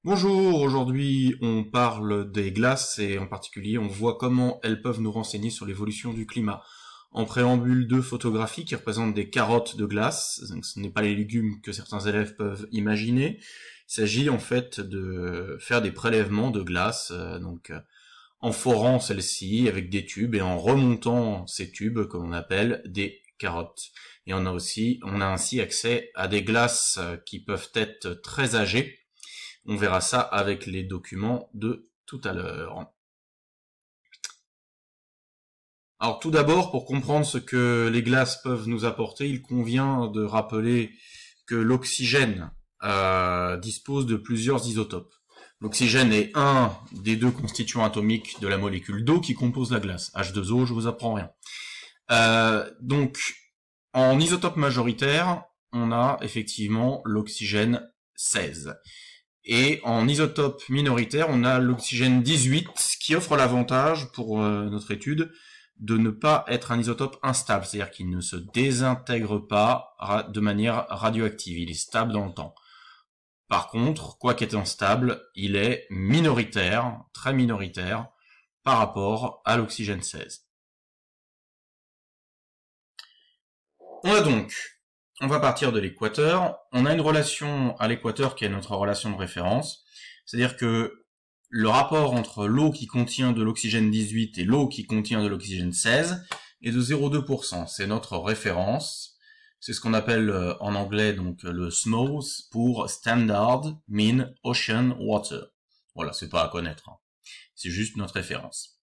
Bonjour, aujourd'hui on parle des glaces et en particulier on voit comment elles peuvent nous renseigner sur l'évolution du climat. En préambule, deux photographies qui représentent des carottes de glace, donc ce n'est pas les légumes que certains élèves peuvent imaginer. Il s'agit en fait de faire des prélèvements de glace, en forant celles-ci avec des tubes et en remontant ces tubes que l'on appelle des carottes. Et on a ainsi accès à des glaces qui peuvent être très âgées. On verra ça avec les documents de tout à l'heure. Alors tout d'abord, pour comprendre ce que les glaces peuvent nous apporter, il convient de rappeler que l'oxygène dispose de plusieurs isotopes. L'oxygène est un des deux constituants atomiques de la molécule d'eau qui compose la glace. H2O, je vous apprends rien. Donc, en isotope majoritaire, on a effectivement l'oxygène 16. Et en isotope minoritaire, on a l'oxygène 18, qui offre l'avantage, pour notre étude, de ne pas être un isotope instable, c'est-à-dire qu'il ne se désintègre pas de manière radioactive, il est stable dans le temps. Par contre, quoi qu'étant stable, il est minoritaire, très minoritaire, par rapport à l'oxygène 16. On va partir de l'équateur. On a une relation à l'équateur qui est notre relation de référence. C'est-à-dire que le rapport entre l'eau qui contient de l'oxygène 18 et l'eau qui contient de l'oxygène 16 est de 0,2%. C'est notre référence. C'est ce qu'on appelle en anglais donc le SMOS pour Standard Mean Ocean Water. Voilà, c'est pas à connaître, hein. C'est juste notre référence.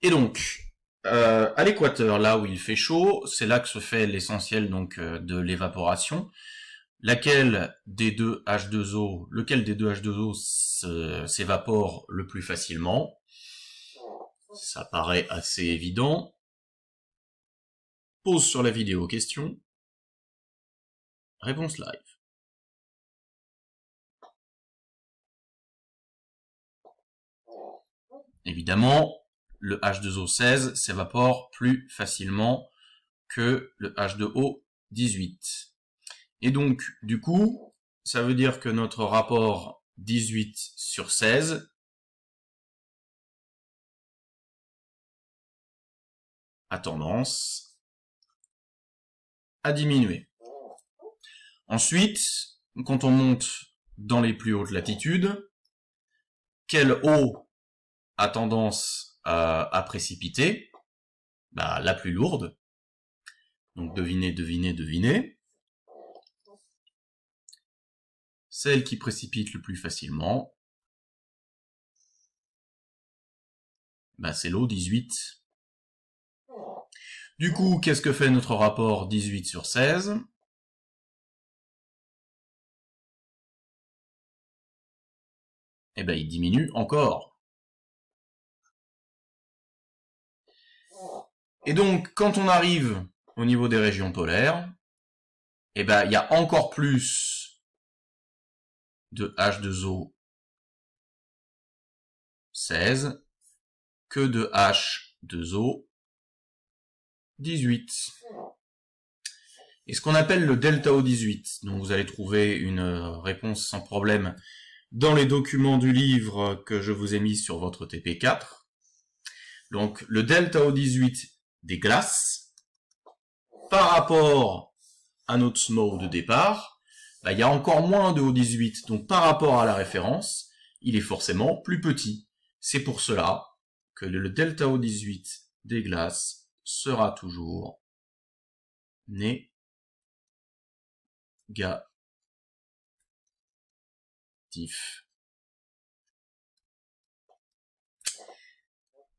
Et donc, à l'équateur, là où il fait chaud, c'est là que se fait l'essentiel donc de l'évaporation. Lequel des deux H2O s'évapore le plus facilement? Ça paraît assez évident. Pause sur la vidéo, question. Réponse live. Évidemment, le H2O16 s'évapore plus facilement que le H2O18. Et donc, du coup, ça veut dire que notre rapport 18 sur 16 a tendance à diminuer. Ensuite, quand on monte dans les plus hautes latitudes, quelle eau a tendance à précipiter? La plus lourde. Donc devinez. Celle qui précipite le plus facilement, c'est l'eau 18. Du coup, qu'est-ce que fait notre rapport 18 sur 16? Il diminue encore. Et donc, quand on arrive au niveau des régions polaires, il y a encore plus de H2O 16 que de H2O 18. Et ce qu'on appelle le delta O18, dont vous allez trouver une réponse sans problème dans les documents du livre que je vous ai mis sur votre TP4. Donc, le delta O18 des glaces, par rapport à notre SMO de départ, il y a encore moins de O18, donc par rapport à la référence, il est forcément plus petit. C'est pour cela que le delta O18 des glaces sera toujours négatif.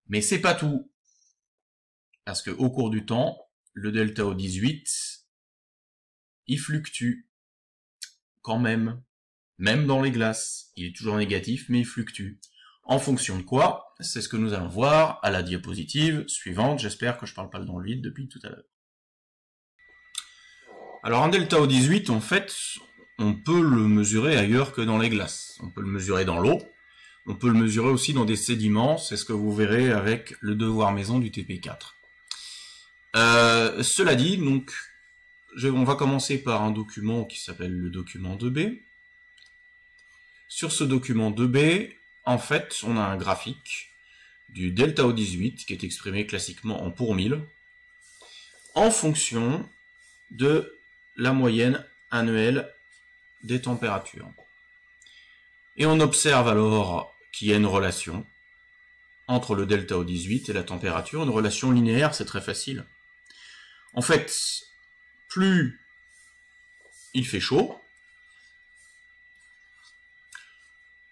Mais c'est pas tout. Parce que au cours du temps, le delta O18, il fluctue. Quand même. Même dans les glaces. Il est toujours négatif, mais il fluctue. En fonction de quoi? C'est ce que nous allons voir à la diapositive suivante. J'espère que je parle pas dans le vide depuis tout à l'heure. Alors un delta O18, en fait, on peut le mesurer ailleurs que dans les glaces. On peut le mesurer dans l'eau. On peut le mesurer aussi dans des sédiments. C'est ce que vous verrez avec le devoir maison du TP4. Cela dit, donc, on va commencer par un document qui s'appelle le document 2B. Sur ce document 2B, en fait, on a un graphique du delta O18 qui est exprimé classiquement en pour 1000 en fonction de la moyenne annuelle des températures. Et on observe alors qu'il y a une relation entre le delta O18 et la température, une relation linéaire, c'est très facile. En fait, plus il fait chaud,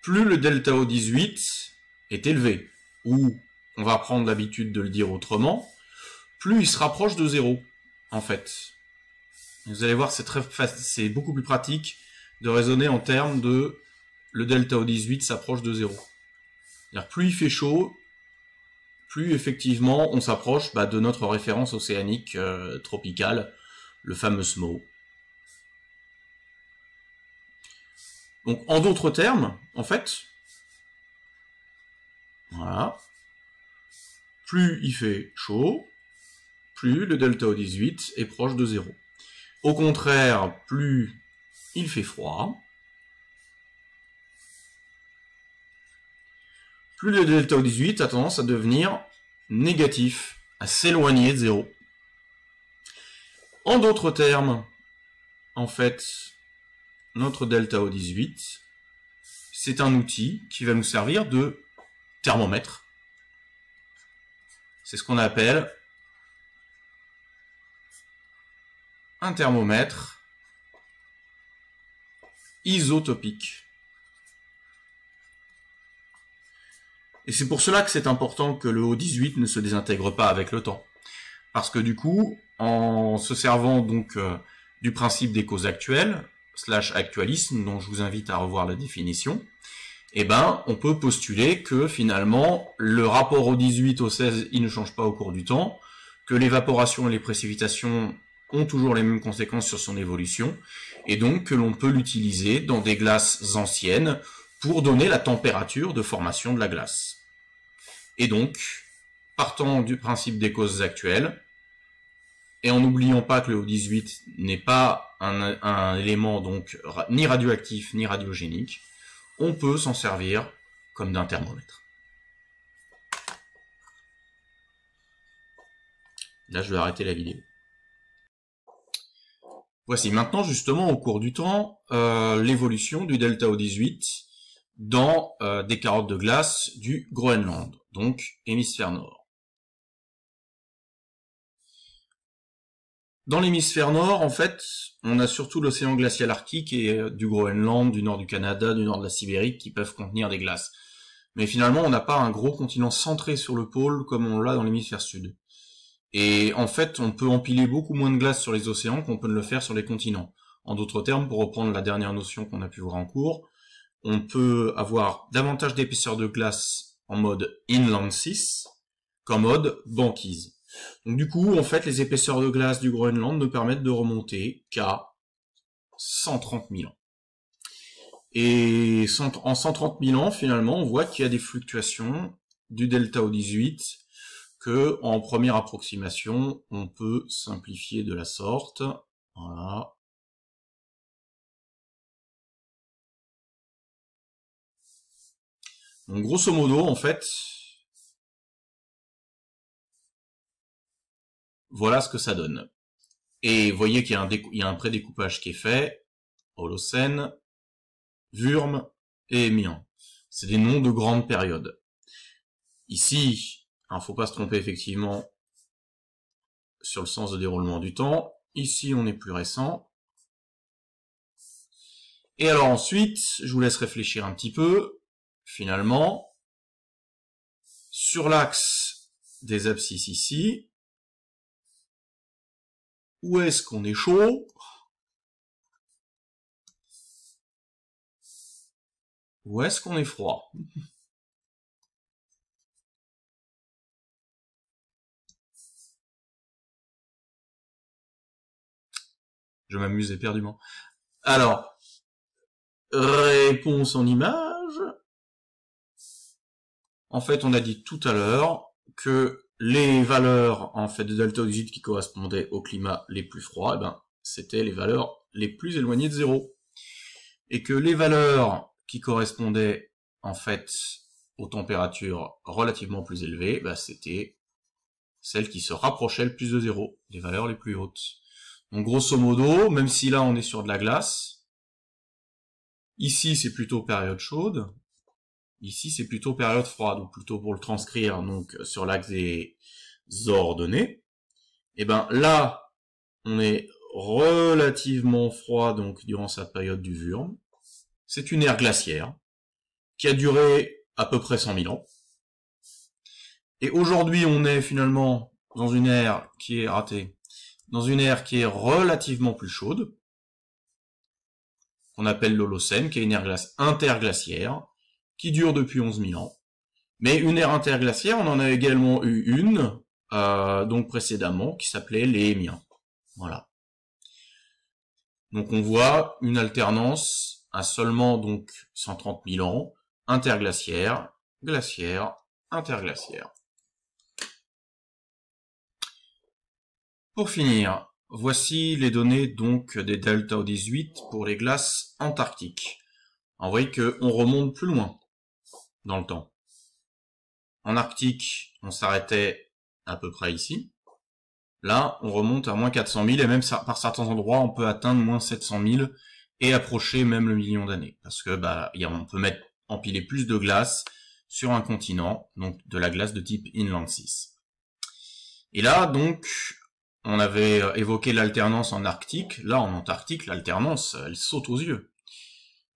plus le delta O18 est élevé, ou, on va prendre l'habitude de le dire autrement, plus il se rapproche de 0, en fait. Vous allez voir, c'est beaucoup plus pratique de raisonner en termes de le delta O18 s'approche de 0. C'est-à-dire, plus il fait chaud, plus effectivement on s'approche de notre référence océanique tropicale, le fameux SMO. Donc, en d'autres termes, en fait, voilà, plus il fait chaud, plus le delta O18 est proche de 0. Au contraire, plus il fait froid, plus le delta O18 a tendance à devenir négatif, à s'éloigner de 0. En d'autres termes, en fait, notre delta O18, c'est un outil qui va nous servir de thermomètre. C'est ce qu'on appelle un thermomètre isotopique. Et c'est pour cela que c'est important que le O18 ne se désintègre pas avec le temps. Parce que du coup, en se servant donc du principe des causes actuelles, / actualisme, dont je vous invite à revoir la définition, on peut postuler que finalement, le rapport au 18 au 16, il ne change pas au cours du temps, que l'évaporation et les précipitations ont toujours les mêmes conséquences sur son évolution, et donc que l'on peut l'utiliser dans des glaces anciennes pour donner la température de formation de la glace. Et donc, partant du principe des causes actuelles, et en n'oubliant pas que le O18 n'est pas un élément donc ni radioactif ni radiogénique, on peut s'en servir comme d'un thermomètre. Là, je vais arrêter la vidéo. Voici maintenant justement au cours du temps l'évolution du delta O18 dans des carottes de glace du Groenland, donc hémisphère nord. Dans l'hémisphère nord, en fait, on a surtout l'océan glacial arctique et du Groenland, du nord du Canada, du nord de la Sibérie qui peuvent contenir des glaces. Mais finalement, on n'a pas un gros continent centré sur le pôle comme on l'a dans l'hémisphère sud. Et en fait, on peut empiler beaucoup moins de glace sur les océans qu'on peut le faire sur les continents. En d'autres termes, pour reprendre la dernière notion qu'on a pu voir en cours, on peut avoir davantage d'épaisseur de glace en mode inland 6 qu'en mode banquise. Donc du coup, en fait, les épaisseurs de glace du Groenland ne permettent de remonter qu'à 130 000 ans. Et en 130 000 ans, finalement, on voit qu'il y a des fluctuations du delta O18 que, en première approximation, on peut simplifier de la sorte. Voilà. Donc grosso modo, en fait, voilà ce que ça donne. Et vous voyez qu'il y a un prédécoupage qui est fait, Holocène, Würm et Émien. C'est des noms de grandes périodes. Ici, il ne faut pas se tromper effectivement sur le sens de déroulement du temps. Ici, on est plus récent. Et alors ensuite, je vous laisse réfléchir un petit peu. Finalement, sur l'axe des abscisses ici, où est-ce qu'on est chaud? Où est-ce qu'on est froid? Je m'amuse éperdument. Alors, réponse en image. En fait, on a dit tout à l'heure que les valeurs en fait de delta O18 qui correspondaient au climat les plus froids, c'était les valeurs les plus éloignées de 0. Et que les valeurs qui correspondait en fait aux températures relativement plus élevées, bah, c'était celle qui se rapprochait le plus de 0, les valeurs les plus hautes. Donc grosso modo, même si là on est sur de la glace, ici c'est plutôt période chaude, ici c'est plutôt période froide, ou plutôt pour le transcrire donc sur l'axe des ordonnées, et ben là on est relativement froid donc durant sa période du Wurm. C'est une ère glaciaire qui a duré à peu près 100 000 ans. Et aujourd'hui on est finalement dans une ère qui est ratée, dans une ère qui est relativement plus chaude, qu'on appelle l'Holocène, qui est une ère interglaciaire, qui dure depuis 11 000 ans. Mais une ère interglaciaire, on en a également eu une, donc précédemment, qui s'appelait les Émiens. Voilà. Donc on voit une alternance à seulement donc 130 000 ans, interglaciaire, glaciaire, interglaciaire. Pour finir, voici les données donc des delta O18 pour les glaces antarctiques. On voit qu'on remonte plus loin dans le temps. En Arctique, on s'arrêtait à peu près ici. Là, on remonte à moins 400 000 et même par certains endroits, on peut atteindre moins 700 000 et approcher même le million d'années. Parce que on peut empiler plus de glace sur un continent, donc de la glace de type Inland 6. Et là, donc, on avait évoqué l'alternance en Arctique. Là, en Antarctique, l'alternance, elle saute aux yeux.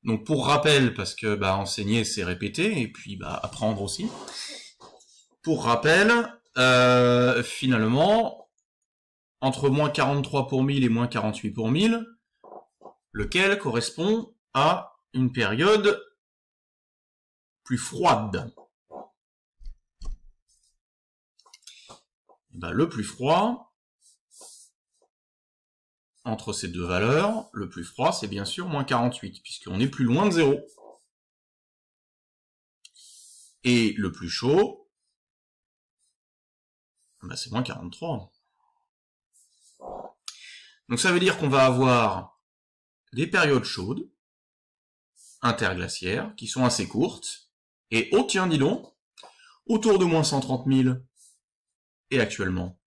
Donc, pour rappel, parce que enseigner, c'est répéter, et puis apprendre aussi. Pour rappel, finalement, entre moins 43 pour 1000 et moins 48 pour 1000, lequel correspond à une période plus froide. Le plus froid, entre ces deux valeurs, le plus froid, c'est bien sûr moins 48, puisqu'on est plus loin de 0. Et le plus chaud, c'est moins 43. Donc ça veut dire qu'on va avoir des périodes chaudes, interglaciaires, qui sont assez courtes, et oh tiens, dis donc, autour de moins 130 000, et actuellement,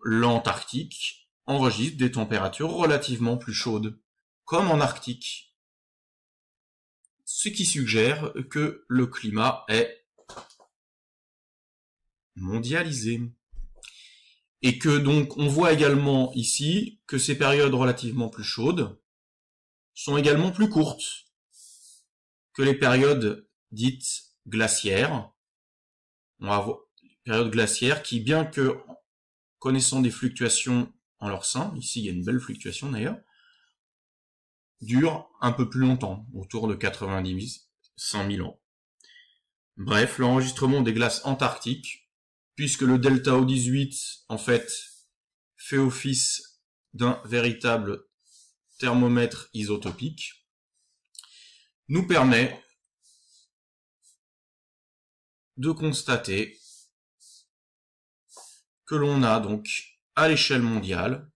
l'Antarctique enregistre des températures relativement plus chaudes, comme en Arctique. Ce qui suggère que le climat est mondialisé. Et que donc on voit également ici que ces périodes relativement plus chaudes sont également plus courtes que les périodes dites glaciaires. On va voir les périodes glaciaires qui, bien que connaissant des fluctuations en leur sein, ici il y a une belle fluctuation d'ailleurs, durent un peu plus longtemps, autour de 90 100 000 ans. Bref, l'enregistrement des glaces antarctiques, puisque le delta O18, en fait, fait office d'un véritable thermomètre isotopique, nous permet de constater que l'on a donc, à l'échelle mondiale,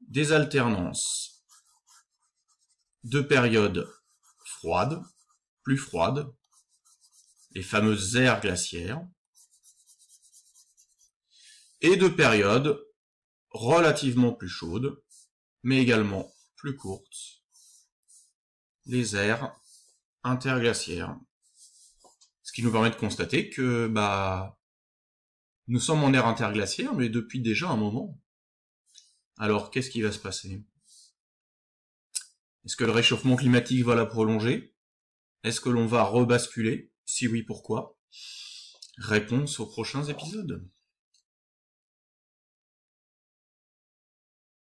des alternances de périodes froides, plus froides, les fameuses ères glaciaires, et de périodes relativement plus chaudes, mais également plus courtes, les ères interglaciaires. Ce qui nous permet de constater que nous sommes en ère interglaciaire, mais depuis déjà un moment. Alors, qu'est-ce qui va se passer? Est-ce que le réchauffement climatique va la prolonger? Est-ce que l'on va rebasculer? Si oui, pourquoi? Réponse aux prochains épisodes.